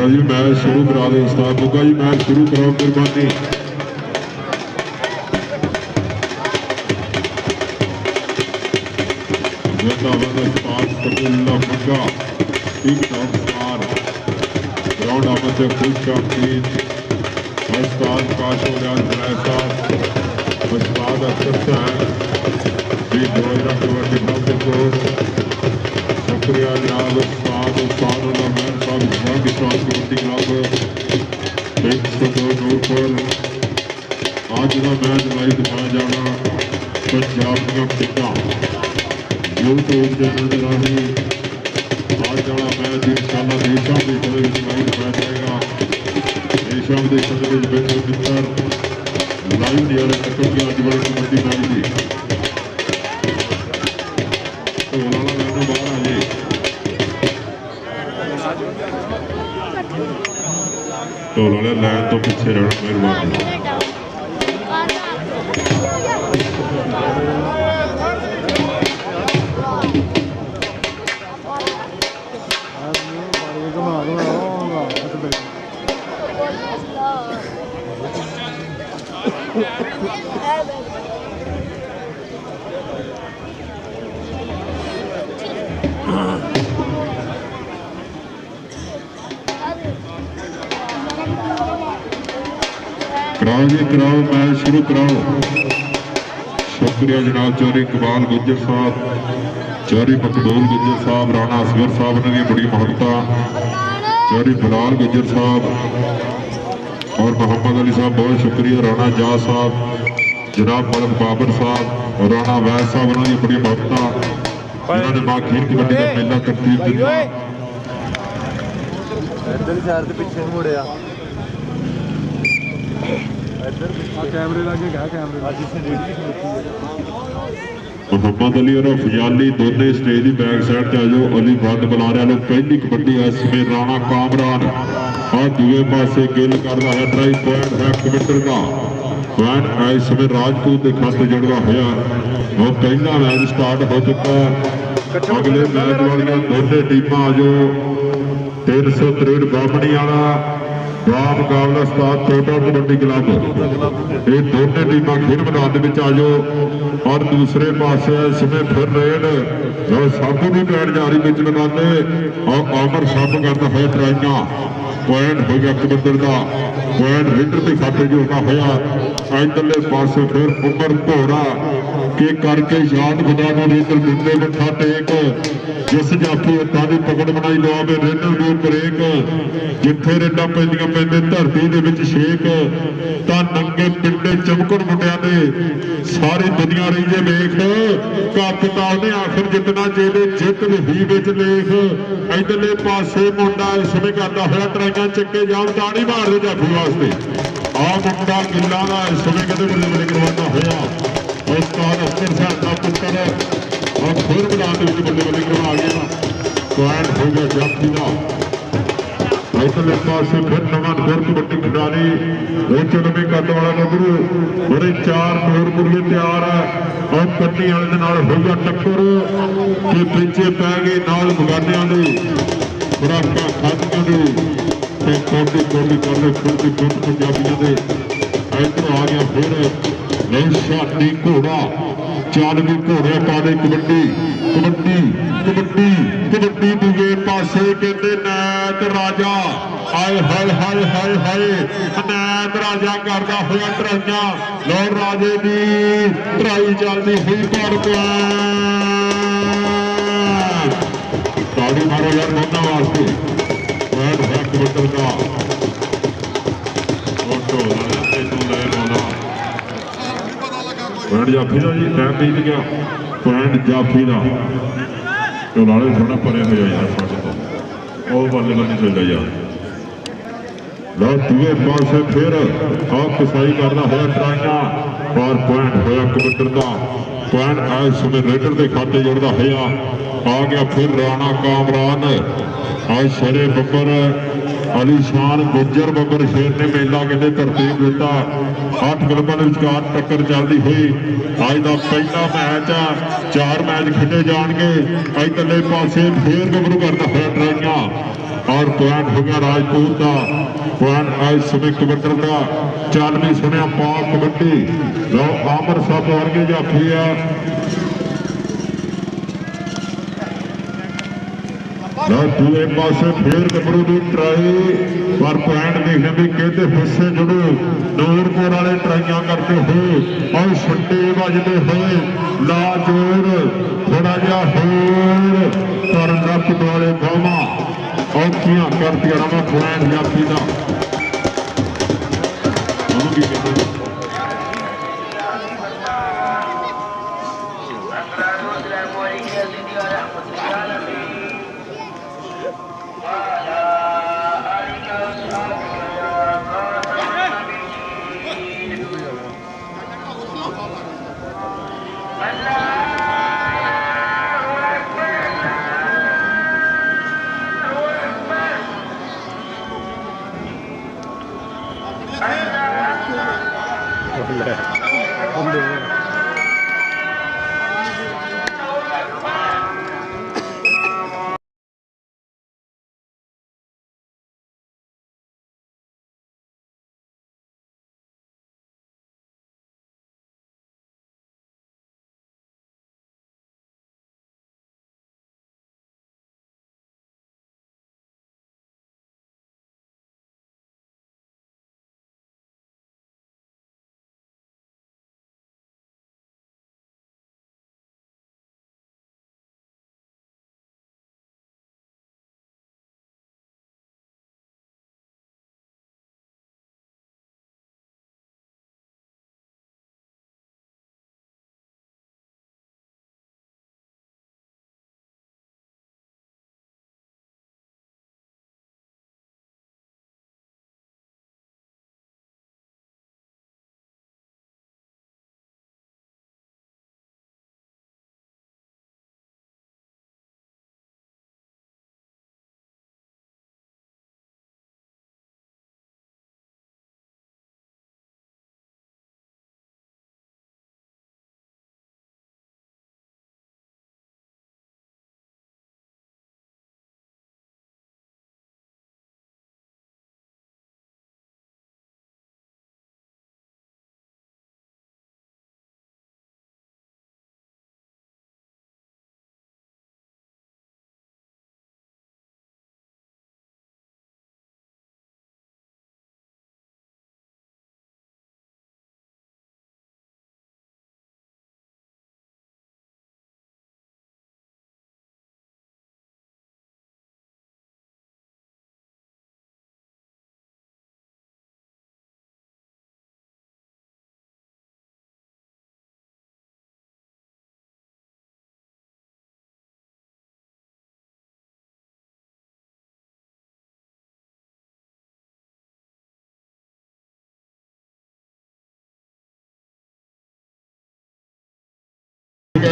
जी match शुरू करा दे उस्ताद मुगा जी, match शुरू कराओ मेहरबानी। ग्राउंड आमद खुश शौकीन उस्ताद काशोराज साहब, उस्ताद अख्तर साहब जी दोजा कबड्डी के कोच, शुक्रिया जनाब उस्ताद उमर साहब कबड्डी क्लब 102 नूरपुर। आज का मैच लाइव दिखाया जाना पंजाब का पिता यूट्यूब चैनल के राही। आज वाला मैच इंशाअल्लाह देशा की लाइव दिखाया जाएगा। देशा विदेशों के बैठे मित्र लाइव नजारे कटोगे अज वाले कबड्डी मैच की। ढोल वाला मैनू बाहर आ जाए, ढोल वाले लैन तो पिछे रहना मेहरबानी। कराओ जी कराओ, मैच शुरू कराओ। शुक्रिया जनाब चौधरी इकबाल गुज्जर साहब, चौधरी मकबूल गुज्जर साहब, राणा असगर साहब ने भी बड़ी महत्ता, चौधरी बिलाल गुज्जर साहब और मोहम्मद अली साहब बहुत शुक्रिया, राणा जा साहब, जनाब मलक बाबर साहब और राणा वैद साहब ने बड़ी महत्ता, जिन्होंने माखीर कबड्डी का मेला तरतीब दिया। पिछे मुड़िया कैमरे लगे गया, मोहम्मद अली और फजाली दोनों स्टेज की बैक साइड से आ जाओ। अली बंद बुला रहा लोग पहली कबड्डी इस समय राणा कामरान और दूसरे पासे गिल कर रहा है। ट्राई पॉइंट है कमिटर का पॉइंट इस समय राजपूत के खाते जुड़वा होया। वो पहला मैच स्टार्ट हो चुका है। अगले मैच वाली दोनों टीम आ जाओ। 363 बामणी वाला मुकाबला उस्ताद छोटा कबड्डी क्लब, ये दोनों टीम खेल मैदान में आ जाओ। और दूसरे पासे इसमें फिर रेड साबू की पैर जारी बिच लगाने और आमर साफ करता है ट्राइया। पॉइंट हो गया कबड्डर का, पॉइंट रेडर के खाते जोड़ना होया। इधरले पासे फिर उमर घोड़ा के करके याद खुदा को रेडर दिते मत्था टेक, जिस जाफी उदा की पकड़ बनाई लो रेडर की ब्रेक, जिथे रेडा पैंदियां पैंदे धरती दे विच शेक, तां नंगे पिंडे चमकण मुंडिया दे सारी दुनिया रही जे वेख, काकताल ने आखिर जितना जेदे जित ही विच लेख। इधरले पासे मुंडा इस समय करदा होया ट्राइयां चक्के जान ताड़ी मार दे जाफी वास्ते। आ मुंडा गिल्ला दा इस समय कदे बल्ले बल्ले करवाना होया। उस्ताद अख्तर साहब का पुत्र और फिर मैदान में बल्ले बल्ले करवा गया। पॉइंट हो गया जाफी का। इधरले पासे फिर नवांपुर कबड्डी खिडारी वो चुनवी करने वाला गबरू बड़े 4 नूरपुर तैयार है। और कन्नी वाले दे नाल होगा टक्कर के पिछे पै गए नाल बगानिया खुराका खादियां ने कोडी कोडी करने खुद पंजाबियों के। इधर आ गया फिर शादी घोड़ा चालवी घोड़े पाने कबड्डी कबड्डी कबड्डी कबड्डी दूजे पासे कहते नैत राजा। हाय हाय हाय हाय हाय नैत राजा करता हुआ ट्राइया। लो राजे की ट्राई चलती हुई पर ताड़ी मारो यार दोनों वास्ते। पॉइंट है कबड्डर का। पॉइंट जाफी का जी टाइम बीत गया। पॉइंट जाफी का चौलाले थोड़ा परे हो जाए यार साढ़े तो वो बल्ले बल्ले चल जाए यार। लो दूसरे पासे फिर आप कसाई करना होया ट्राइया और पॉइंट होया कबड्डर का। पॉइंट आज समय रेडर के खाते जोड़ता होया। आ गया फिर राणा कामरान आज शेरे बब्बर अलीशान गुज्जर बब्बर शेर ने मेला कहते तरतीब दिता। 8 क्लबों के विचकार टक्कर चलती हुई अज का पहला मैच है। 4 मैच खेडे जाएंगे। इधरले पासे फिर गबरू करता होया ट्राइया और पॉइंट हो गया राजपूत का पॉइंट आज समय कबड्डर का चल भी सुनिया पा कबड्डी लो आमर साहब वर्गे जाफी है दूसरे पासे फिर गबरू की ट्राई पर पॉइंट देखने भी कहते हिस्से जुड़ो नूरपुर वाले ट्राइया करते हुए और छुट्टे बजते हुए ला जोर थोड़ा जहा होर पर नक वाले गावा औखियां कर दिया रवा पॉइंट जाती का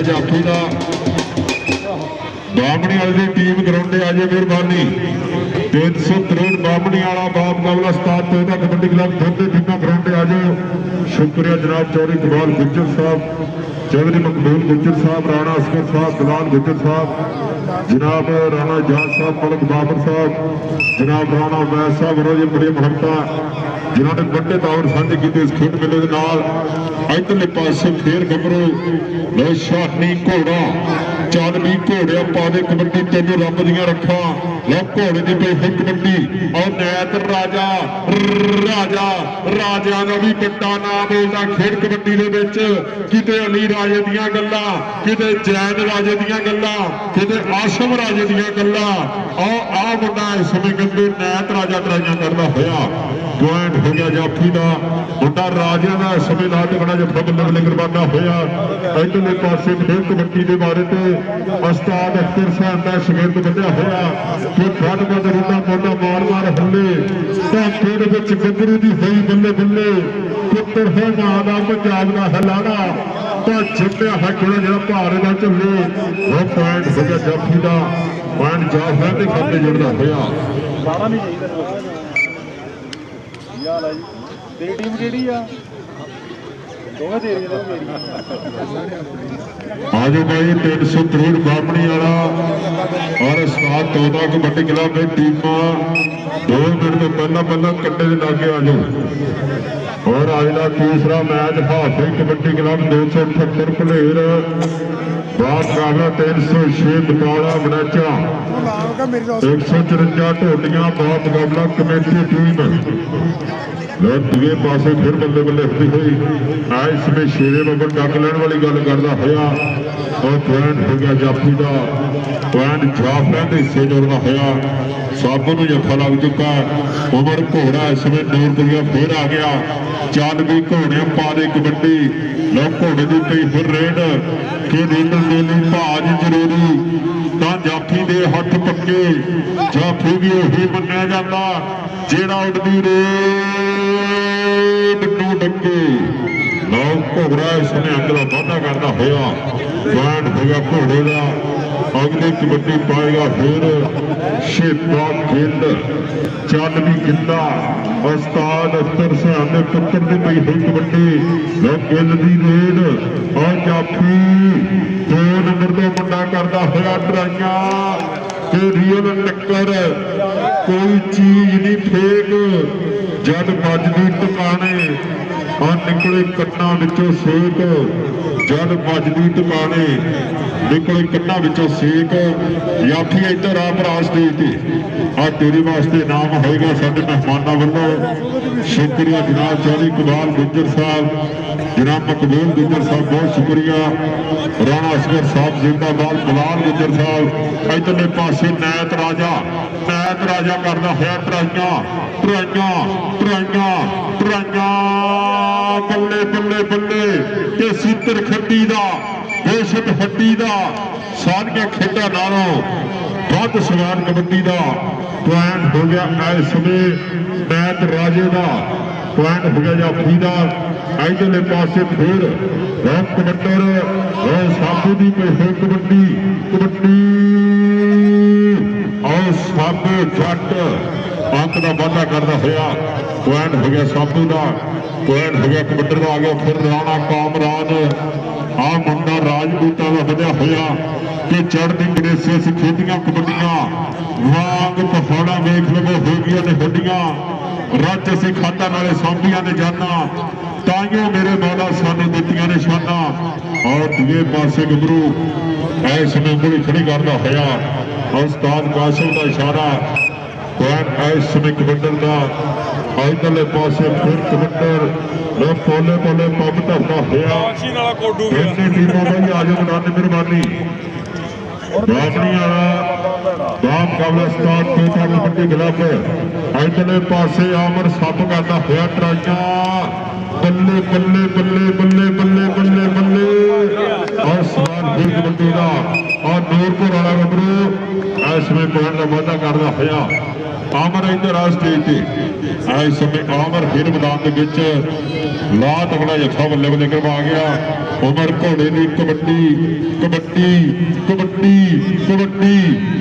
जाफी का बामणी वाली टीम ग्राउंडे आ जाए मेहरबानी 363 बामणी वाला बाप मुकाबला उस्ताद तोता कबड्डी क्लब दोनों टीमें ग्राउंडे आ जाओ। शुक्रिया जनाब चौधरी इकबाल गुज्जर साहब, चौधरी मकबूल गुज्जर साहब, राणा असगर साहब, बिलाल गुज्जर साहब, जनाब राणा जान साहब, मलक बाबर साहब, जनाब राणा वैस साहब और बड़ी महमता जिन्होंने बड़े तौर साझे किए इस खेड मेले के नाल। इधरले पासे फिर गबरू लो शाही घोड़ा चल भी घोड़िया पा दे कबड्डी तेन रब दियां रखा लो घोड़े की पे है कबड्डी और नैत राजा राजा राजा का भी बड़ा नाम बोलता खेड कबड्डी के विच किते अली राजे दियां गल्लां किते जैन राजे दियां गल्लां किते आशम राजे दियां गल्लां आ मुंडा इस समय गंदे नैत राजा ट्राइयां करदा होया पॉइंट हो गया जाफी का मुंडा राजा का समय ला के बड़ा जफा बल्ले बल्ले करवाना होया। इधरले पासे फिर कबड्डी के बारे ते उस्ताद अख्तर साहब का शगिर्द बनिया होया फिर फट में रुंडा मोटा मार मार हल्ले ढांचे दे विच गबरू दी होई बल्ले बल्ले पुत्र है मां दा पंजाब दा हलाड़ा तो जिम्मिया है थोड़ा जरा भारे का झुले वो पॉइंट हो गया जाफी का पॉइंट जाफा के खाते जुड़ता होया। तेरी टीम केड़ी आ दोवें तेरी मेरी आज भाई 363 बामणी वाला और उस्ताद तोता कबड्डी क्लब की टीम 2 मिनट तो पहला कट्टे के लागे आ जाओ। और आज का तीसरा मैच हाफी कबड्डी क्लब 278 भलेर बात मुकाबला 306 बटाला बनैचा 154 ढोटियां बात मुकाबला कमेटी टीम। दूए पासे फिर बल्ले बल्ले होती हुई आज में शेरे बबर डक लैन वाली गल करता होया और पॉइंट हो गया जाफी का पॉइंट जाफ लैंड हिस्से जोड़ना होया। साबू को जफा लग चुका उमर घोड़ा इस समय नूरपुरिया फिर आ गया चल भी घोड़े पा दे कबड्डी लोग घोड़े की पई फिर रेड कि रेडर के लिए भाज जरूरी तो जाफी के हथ पक्के जाफी भी उही मन्निया जाता जेड़ा उड़दी रेड नू डके लोग घोड़ा इसने अंग का वाधा करता होया पॉइंट हो गया घोड़े का अगली कबड्डी पाएगा फिर शेपा गिल चल भी गिला उस्ताद अख्तर सियाने पुत्र की पई हुई कबड्डी लोग गिल की रेड और जाफी 2 नंबर का मुंडा करता होया डराइया कि रियल टक्कर कोई चीज नहीं फेक जद बजदी टकाने और निकले कन्ना विचों सेक जद बजदी टकाने निकले कन्ना विचों सेक याफी इधर आ भरा स्टेज ते आ तेरे वास्ते नाम होएगा साडे मेहमानों वालों शुक्रिया जनाब चौधरी इकबाल गुज्जर साहब जनाब मकबूल गुज्जर साहब बहुत शुक्रिया राणा असगर साहब जिंदाबाद बिलाल गुज्जर साहब इधरले पासे नैत राजा करता होया ट्राइया बल्ले बल्ले बल्ले के सीतर खड्डी का बेशक हड्डी का सारिया खेडा नालों वध सवार कबड्डी का पॉइंट हो गया इस समय नैत राजे का पॉइंट हो गया जाफी का इधरले पासे फिर कबड्डर साबू की कबड्डी और साबू जट अंक का वाधा करता होया पॉइंट हो गया साबू का पॉइंट हो गया कबड्डर का आ गया फिर राणा कामरान आ मुंडा राजपूतां का बढ़िया होया कि चढ़ती गणेशे से खेदियां कबड्डियां वांग पहाड़ा वेख लवो हो गया ने हड्डियां रच असी खाता नाले सांभियां ने जाना ताइयों मेरे मौला सानू दित्तियां ने शाना। और दूए पासे गबरू इस समय उंगली खड़ी करता होया उस्ताद कासिम का इशारा पॉइंट इस समय कबड्डर का इधरले पासे फिर कबड्डर पोले पोले पंप धरता होया टीमों का ही आजो बनाने मेहरबानी बामणी वाला बाप मुकाबला उस्ताद तोता कबड्डी क्लब इधरले पासे आमर सप करता होया ट्राइया बल्ले बल्ले बल्ले बल्ले बल्ले बल्ले बल्ले और सवाल फिर कबड्डी का और नूरपुर वाला गबरू इसमें पॉइंट का वाधा करता होया आमर इधर आ स्टेज से इस समय आमर फिर मैदान के ला तगड़ा जत्था बल्ले बल्ले करवा गया उमर घोड़े की कबड्डी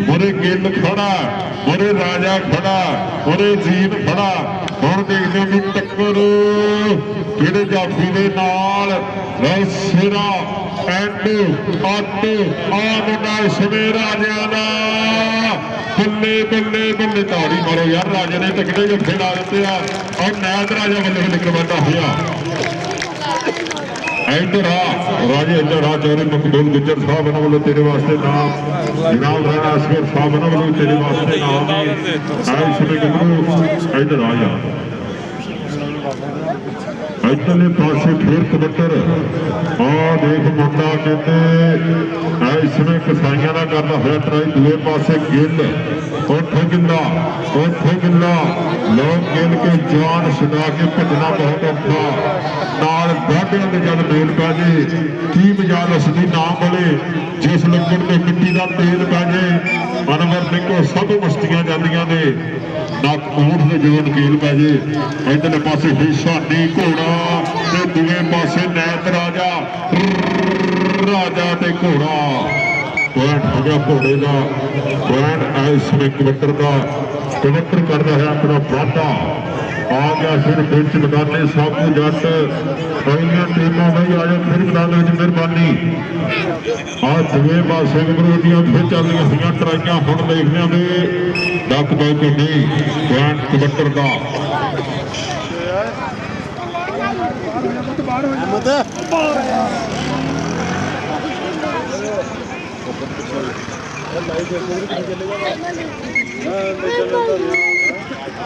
मोरे गिल खड़ा मोरे राजा खड़ा मोरे जीन खड़ा हम देखते हैं टक्कर कि जाफी के नाल सिरा एंड अट आ समय राजा का बल्ले बल्ले बल्ले ताड़ी मारो यार राजे ने तकड़े जत्थे ला दिते और नैत राजा बल्ले बल्ले करवाता हुआ इधर आ राजे इधर आ चौधरी मकबूल गुज्जर साहब वालों तेरे वास्ते नाम जनाब राणा असगर साहब वालों तेरे वास्ते नाम इधर आ जा इधरले पासे फिर कबड्डर आ देख मुंडा कहते इसमें कसाइया का करता हुआ ट्राई दूए पासे गिल उठ गिला लोग गिल के जान छुड़ा के भजना बहुत औखा नाल बाढ़िया के जब मेल पै जाए की मजाल उसकी ना बोले जिस लंगड़ में मिट्टी का तेल पै जाए अनवर निको सब मस्तियां जांदियां ने ना ऊठ के जो नकेल पै जाए इधरले पासे हिशानी घोड़ा ते दूए पासे नैत राजा ते घोड़ा ਪੁਆਇੰਟ ਹੋ ਗਿਆ ਘੋੜੇ ਦਾ ਪੁਆਇੰਟ ਇਸ ਸਮੇਂ ਕਬੱਤਰ ਦਾ ਕਬੱਤਰ ਕਰਦਾ ਹੈ ਆਪਣਾ ਵਾਧਾ ਆ ਗਿਆ ਫਿਰ ਵਿੱਚ ਮੈਦਾਨੇ ਸਾਬੂ ਜੱਟ ਪਹਿਲੀਆਂ ਟੀਮਾਂ ਬਈ ਆ ਜਾ ਫਿਰ ਮੈਦਾਨ ਵਿੱਚ ਮਿਹਰਬਾਨੀ ਆ ਦੂਏ ਪਾਸੇ ਗਬਰੂਦੀਆਂ ਫਿਰ ਚੱਲਦੀਆਂ ਹੋਈਆਂ ਟਰਾਈਆਂ ਹੁਣ ਦੇਖਦੇ ਆਂ ਵੀ ਡੱਕ ਦੋ ਕਿ ਨਹੀਂ ਪੁਆਇੰਟ ਕਬੱਤਰ ਦਾ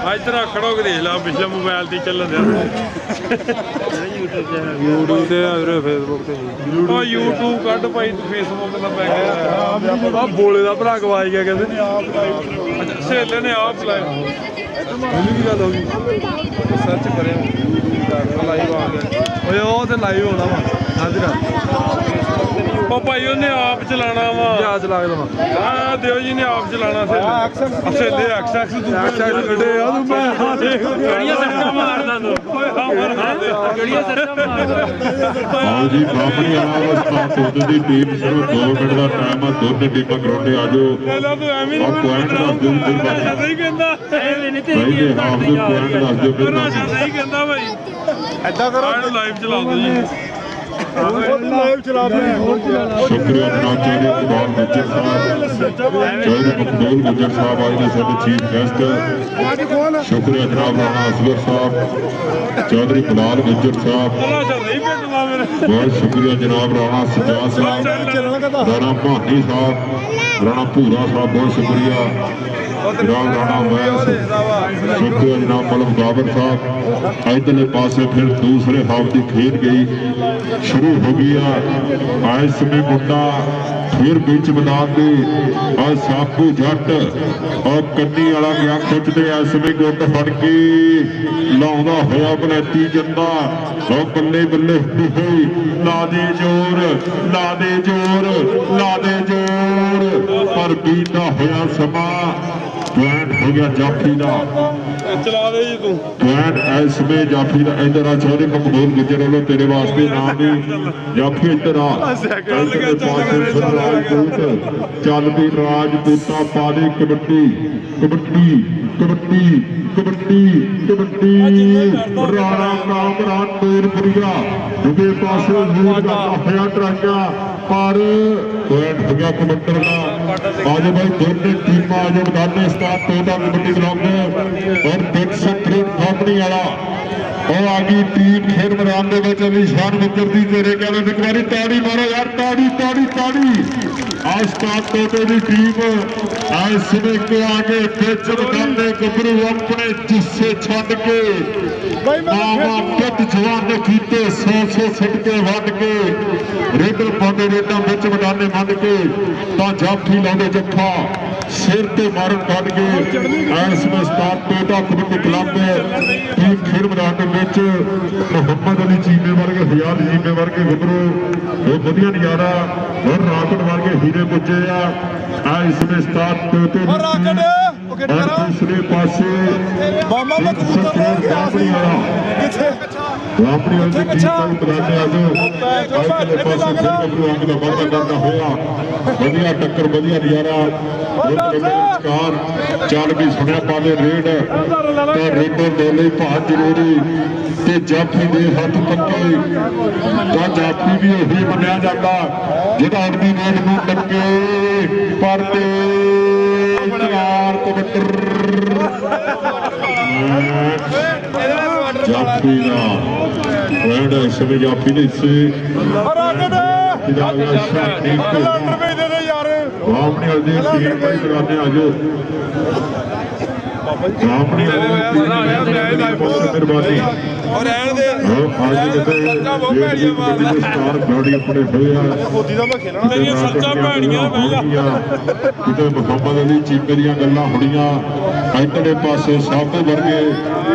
इधर खड़ो के देख ला पिछले मोबाइल से चलन यूट्यूब से फेसबुक से यूट्यूब कट भाई फेसबुक का पै गया बोले का भरा गवाज गया कहते सहेले ने आप की गल होगी सर्च करे लाइव आ गया लाइव होना वा ਉਹ ਭਾਈ ਉਹਨੇ ਆਪ ਚਲਾਣਾ ਵਾ ਜਾ ਚਲਾ ਕੇ ਦਵਾ ਆ ਦਿਓ ਜੀ ਨੇ ਆਪ ਚਲਾਣਾ ਸੇਲੇ ਐਕਸ ਕੱਢੇ ਆ ਤੂੰ ਮੈਂ ਕਿਹੜੀਆਂ ਸੱਟਾਂ ਮਾਰਦਾ ਤੂੰ ਕਿਹੜੀਆਂ ਸੱਟਾਂ ਮਾਰਦਾ ਆਓ ਜੀ ਬਾਪੜੀ ਆਵਾਜ਼ ਤੋਂ ਦੀ ਟੀਮ ਸਿਰਫ 2 ਮਿੰਟ ਦਾ ਟਾਈਮ ਆ ਦੋਨੇ ਟੀਮਾਂ ਗਰਾਉਂਡੇ ਆ ਜਾਓ ਪਹਿਲਾਂ ਤੂੰ ਐਵੇਂ ਆ ਪੁਆਇੰਟ ਦੱਸ ਦਿਓ ਫਿਰ ਬਾਕੀ ਸਹੀ ਕਹਿੰਦਾ ਇਹ ਨਹੀਂ ਭਾਈ ਦੇ ਹਾਫ ਦੇ ਪੁਆਇੰਟ ਦੱਸ ਦਿਓ ਫਿਰ ਬਾਕੀ ਸਹੀ ਕਹਿੰਦਾ ਭਾਈ ਐਦਾਂ ਕਰੋ ਲਾਈਵ ਚਲਾ ਦਿਓ ਜੀ ਲਾਈਵ ਚਲਾ ਸ਼ੁਕਰੀਆ ਜਨਾਬ ਚੌਧਰੀ ਇਕਬਾਲ ਗੁੱਜਰ ਸਾਹਿਬ ਚੌਧਰੀ ਮਕਬੂਲ ਗੁੱਜਰ ਸਾਹਿਬ ਆਏ ਨੇ ਸਾਡੇ ਚੀਫ ਗੈਸਟ ਸ਼ੁਕਰੀਆ ਜਨਾਬ ਰਾਣਾ ਅਸਗਰ ਸਾਹਿਬ ਚੌਧਰੀ ਬਲਾਲ ਗੁੱਜਰ ਸਾਹਿਬ ਬਹੁਤ ਸ਼ੁਕਰੀਆ ਜਨਾਬ ਰਾਣਾ ਸਜਾਦ ਸਾਹਿਬ ਰਾਣਾ ਭਾਨੀ ਸਾਹਿਬ ਰਾਣਾ ਭੂਰਾ ਸਾਹਿਬ ਬਹੁਤ ਸ਼ੁਕਰੀਆ ਜਨਾਬ ਰਾਣਾ ਵੈਸ ਸ਼ੁਕਰੀਆ ਜਨਾਬ ਮਲਕ ਬਾਬਰ ਸਾਹਿਬ ਇਧਰਲੇ ਪਾਸੇ ਫਿਰ ਦੂਸਰੇ ਹਾਫ ਦੀ ਖੇਡ ਗਈ ਸ਼ੁਰੂ ਹੋ ਗਈ ਆ ਇਸ ਸਮੇਂ ਮੁੰਡਾ ਫਿਰ ਵਿੱਚ ਮੈਦਾਨ ਦੇ ਆ ਸਾਬੂ ਜੱਟ ਔਰ ਕੰਨੀ ਵਾਲਾ ਗਿਆ ਖਿੱਚਦੇ ਇਸ ਸਮੇਂ ਗੁੱਟ ਫੜ ਕੇ ਲਾਉਂਦਾ ਹੋਇਆ ਬਲੈਤੀ ਜੰਦਾ ਉਹ ਬੱਲੇ ਬੱਲੇ ਹੋਈ ਲਾ ਦੇ ਜ਼ੋਰ ਲਾ ਦੇ ਜ਼ੋਰ ਲਾ ਦੇ ਜ਼ੋਰ ਪਰ ਬੀਤਾ ਹੋਇਆ ਸਮਾਂ ਪੁਆਇੰਟ ਹੋ ਗਿਆ ਜਾਫੀ ਦਾ ਚਲਾ ਦੇ ਜੀ ਤੂੰ ਪੁਆਇੰਟ ਇਸ ਵੇ ਜਾਫੀ ਦਾ ਇਧਰ ਆ ਚੌਧਰੀ ਮਕਬੂਲ ਗੁੱਜਰ ਵੱਲੋਂ ਤੇਰੇ ਵਾਸਤੇ ਨਾਮ ਦੀ ਜਾਫੀ ਇਧਰ ਆ ਚੱਲਦੀ ਰਾਜਪੂਤਾ ਪਾ ਦੇ ਕਬੱਡੀ ਕਬੱਡੀ ਕਬੱਡੀ ਕਬੱਡੀ ਕਬੱਡੀ ਰਾਣਾ ਕਾਮਰਾਨ ਨੂਰਪੁਰੀਆ ਦੂਜੇ ਪਾਸੇ ਨੂਰ ਕਰਦਾ ਹੋਇਆ ਟਰਾਂਗਾ ਪਰ ਪੁਆਇੰਟ ਹੋ ਗਿਆ ਕਬੱਤਰ ਦਾ ਆਜੋ ਭਾਈ ਦੋਨੇ ਟੀਮਾਂ ਆਜੋ ਮੈਦਾਨੇ ਸਟਾਰ ਤੋਂ ਦਾ ਕਬੱਡੀ ਗਰਾਊਂਡ ਔਰ ਬਿਗ ਸੈਕਟਰੀ ਕੰਪਨੀ ਵਾਲਾ ਉਹ ਆ ਗਈ ਟੀਮ ਖੇਡ ਮੈਦਾਨ ਦੇ ਵਿੱਚ ਨਿਸ਼ਾਨ ਗੁੱਜਰ ਦੀ ਤੇਰੇ ਕਹਿੰਦੇ ਇੱਕ ਵਾਰੀ ਤਾੜੀ ਮਾਰੋ ਯਾਰ ਤਾੜੀ ਤਾੜੀ ਤਾੜੀ ਆ ਸਟਾਰ ਤੋਂ ਦੀ ਟੀਮ ਇਸ ਸਮੇਂ ਕੇ ਆਗੇ ਵਿੱਚ ਮੈਦਾਨ ਦੇ ਗੱਭਰੂ ਆਪਣੇ ਜਿੱਸੇ ਛੱਡ ਕੇ ਮਾਵਾ ਪੁੱਤ ਜਵਾਨ ਕੀਤੇ 100 ਸਿੱਟ ਕੇ ਵੱਢ ਕੇ ਰੇਡਰ ਪਾਉਂਦੇ ਰੇਡਾਂ ਵਿੱਚ ਮੈਦਾਨੇ ਮੰਨ ਕੇ ਤਾਂ ਜਾਫੀ ਲਾਉਂਦੇ ਜੱਫਾ ਸਿਰ ਤੇ ਮਾਰਨ ਕੱਢ ਕੇ ਇਸ ਵਿੱਚ ਸਟਾਰ ਟੋਟਾ ਕਬੱਡੀ ਕਲੱਬ ਟੀਮ ਖੇਡ ਮੈਦਾਨ ਦੇ ਵਿੱਚ ਮੁਹੰਮਦ ਅਲੀ ਚੀਮੇ ਵਰਗੇ ਹਿਆਲ ਚੀਮੇ ਵਰਗੇ ਗੱਭਰੂ ਬਹੁਤ ਵਧੀਆ ਨਜ਼ਾਰਾ ਔਰ ਰਾਕਟ ਵਰਗੇ ਹੀਰੇ ਪੁੱਜੇ ਆ ਇਸ ਵਿੱਚ ਸਟਾਰ ਟੋਟੇ ਔਰ ਦੂਸਰੇ ਪਾਸੇ ਮਾਮਾ ਦਾ ਕਬੂਤਰ ਆਪਣੀ ਆਪਣੀ ਦੀ ਟੀਮ ਬਰਾਦੇ ਆ ਜੋ ਅਗਲੇ ਪਾਸੇ ਫਿਰ ਗੱਭਰੂ ਅੰਗ ਦਾ ਵਾਧਾ ਕਰਦਾ ਹੋਇਆ ਵਧੀਆ ਟੱਕਰ ਵਧੀਆ ਨਜ਼ਾਰਾ ਵਿਚਕਾਰ ਚੱਲ ਵੀ ਸੁਣਿਆ ਪਾਵੇ ਰੇਡ ਤਾਂ ਰੇਡਰ ਦੇ ਲਈ ਭਾਅ ਜ਼ਰੂਰੀ ਤੇ ਜਾਫੀ ਦੇ ਹੱਥ ਪੱਕੇ ਤਾਂ ਜਾਫੀ ਵੀ ਉਹੀ ਮੰਨਿਆ ਜਾਂਦਾ ਜਿਹੜਾ ਆਪਣੀ ਰੇਡ ਨੂੰ ਟੱਕੇ ਪਰ ਤੇ ਤਿਆਰ ਕਬੱਤਰ ਜਾਫੀ ਦਾ ਪੁਆਇੰਟ ਇਸ ਵੇ ਜਾਫੀ ਦੇ ਹਿੱਸੇ ਆਪਣੀ ਹਲਦੀ ਟੀਮ ਭਾਈ ਕਰਾਨੇ ਆਜੋ ਆਪਣੀ ਹਲਦੀ ਮਿਹਰਬਾਨੀ ਔਰ ਰਹਿਣ ਦੇ ਅੱਜ ਕਿਤੇ ਸਟਾਰ ਬੋਡੀ ਆਪਣੇ ਹੋਏ ਆ ਤੇਰੀਆਂ ਸੱਚਾਂ ਭੈਣੀਆਂ ਕਿਤੇ ਮੁਹੰਮਦ ਅਲੀ ਚੀਮੇ ਦੀਆਂ ਗੱਲਾਂ ਹੋਣੀਆਂ ਇੱਧਰਲੇ ਪਾਸੇ ਸਾਬੂ ਵਰਗੇ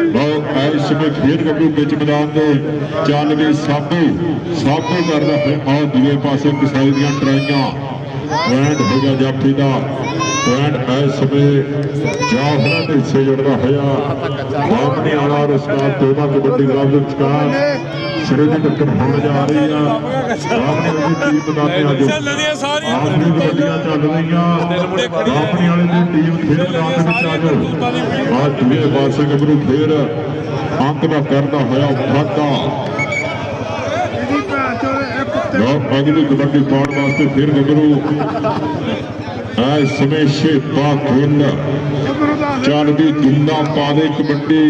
ਬਹੁਤ ਇਸ ਸਮੇਂ ਖੇਡ ਗੱਭਰੂ ਵਿੱਚ ਮੈਦਾਨ ਦੇ ਚੱਲ ਵੀ ਸਾਬੂ ਕਰਦਾ ਫਿਰ ਆਹ ਦੂਏ ਪਾਸੇ ਕਿਸਾਈ ਦੀਆਂ ਟਰਾਈਆਂ ਪੁਆਇੰਟ ਹੋ ਗਿਆ ਜਾਫੀ ਦਾ ਪੁਆਇੰਟ ਇਸ ਸਮੇਂ ਜਾਫਰਾਂ ਦੇ ਹਿੱਸੇ ਜੁੜਦਾ ਹੋਇਆ ਆਪਣੀ ਆਲਾ ਰਸਤਾ ਤੋਬਾ ਕਬੱਡੀ ਕਲੱਬ ਦੇ ਵਿਚਕਾਰ ਸਿਰੇ ਦੀ ਟੱਕਰ ਹੋਣ ਜਾ ਰਹੀ ਆ ਆਪਣੀ ਉਹਦੀ ਟੀਮ ਦਾ ਤੇ ਅੱਜ ਚੱਲਦੀਆਂ ਸਾਰੀਆਂ ਆਪਣੀ ਕਬੱਡੀਆਂ ਚੱਲ ਰਹੀਆਂ ਆਪਣੀ ਵਾਲੇ ਦੀ ਟੀਮ ਖੇਡ ਮੈਦਾਨ ਦੇ ਵਿੱਚ ਅੱਜ ਆ ਦੂਏ ਪਾਸੇ ਗੱਭਰੂ ਫੇਰ ਅੰਕ ਦਾ ਕਰਦਾ ਹੋਇਆ ਵਾਧਾ ਲੋ ਅਗਲੀ ਕਬੱਡੀ ਪਾਉਣ ਵਾਸਤੇ ਫਿਰ ਗੱਭਰੂ ਐ ਸਮੇਂ ਸ਼ੇਪਾ ਗਿੱਲ ਚੱਲਦੀ ਦੁੰਦਾ ਪਾ ਦੇ ਕਬੱਡੀ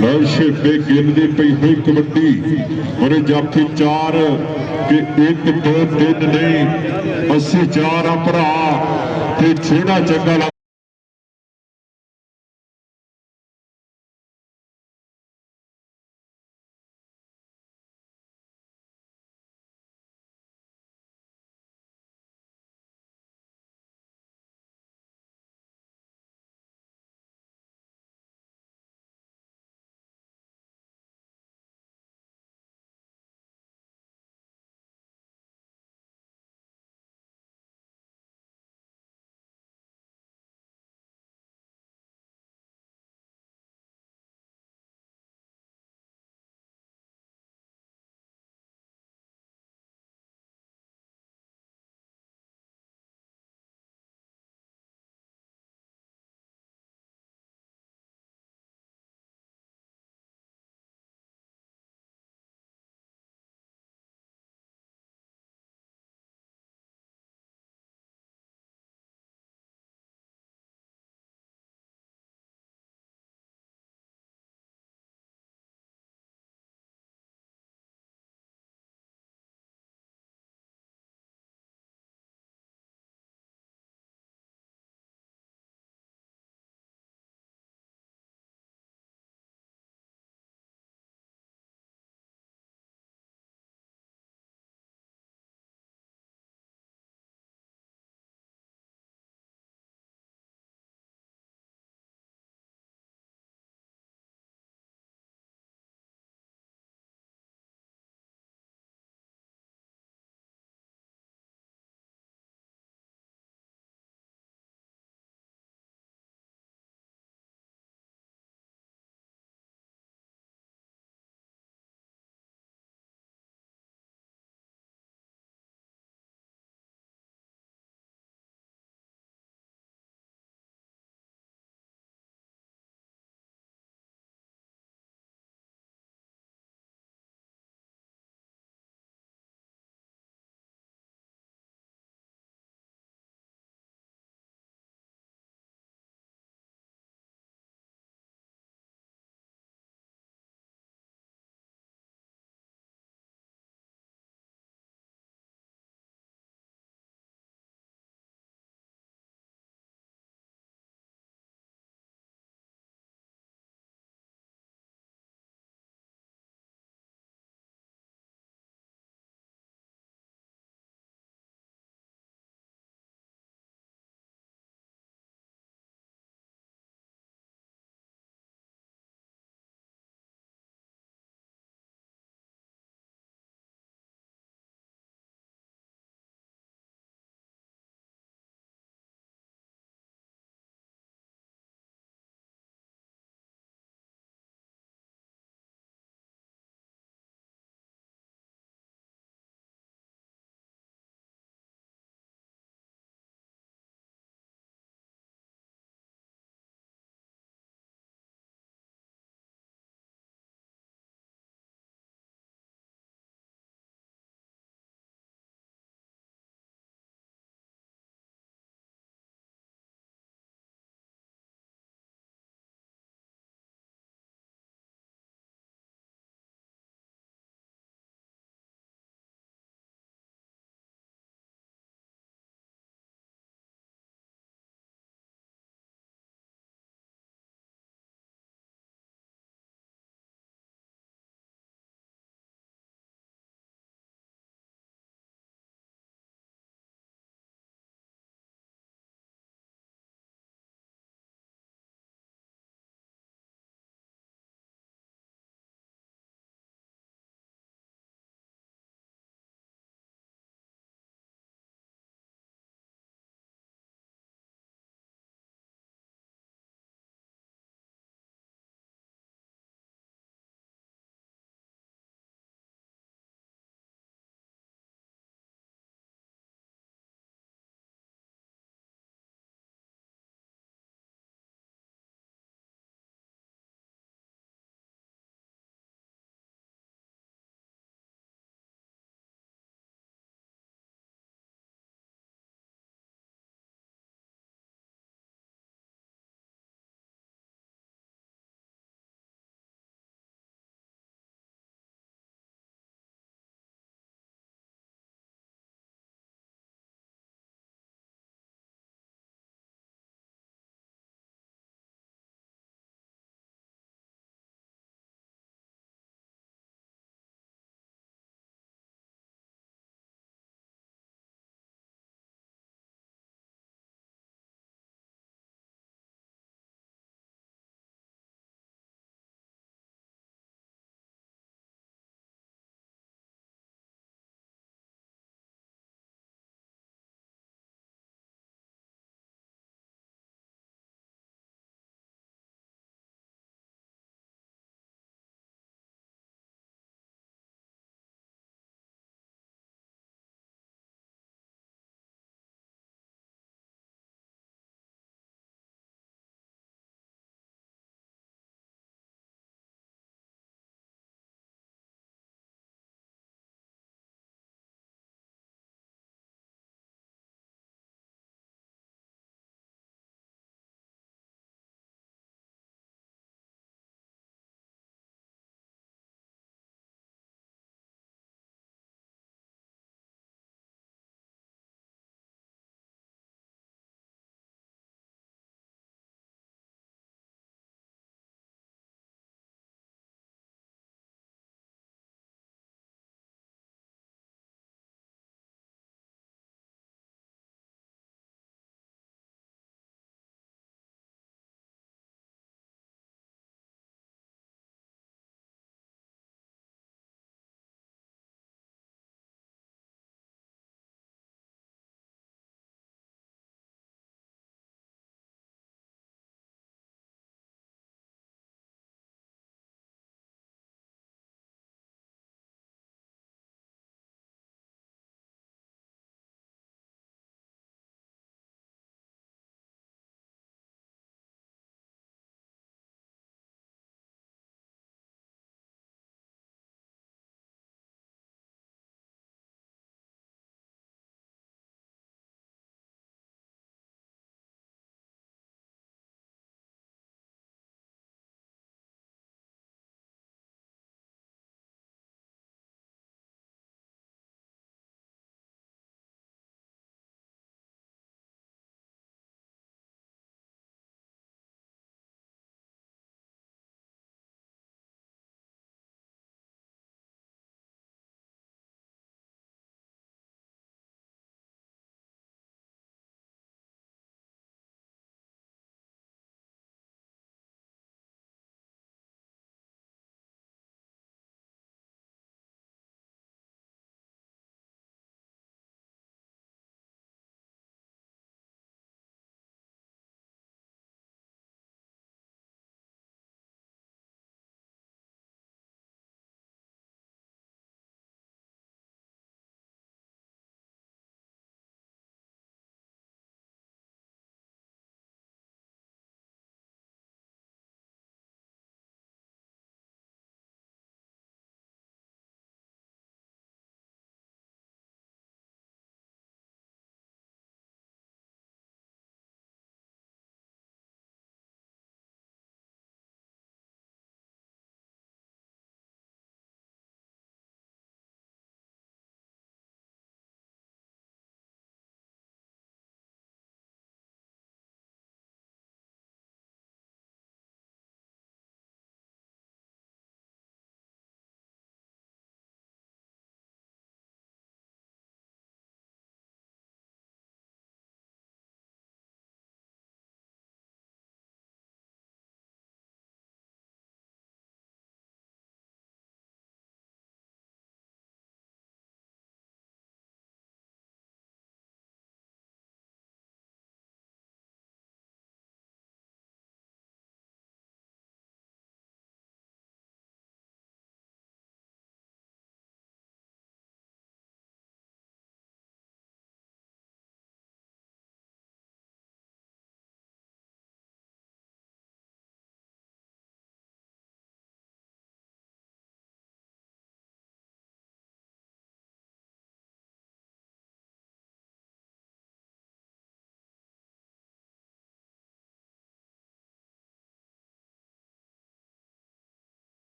ਲੋ ਸ਼ੇਪੇ ਗਿੱਲ ਦੀ ਪਈ ਹੋਈ ਕਬੱਡੀ ਉਹਨੇ ਜਾਫੀ 4 ਕਿ 1 2 3 ਨਹੀਂ 80 4 ਆ ਭਰਾ ਤੇ ਜਿਹੜਾ ਚੰਗਾ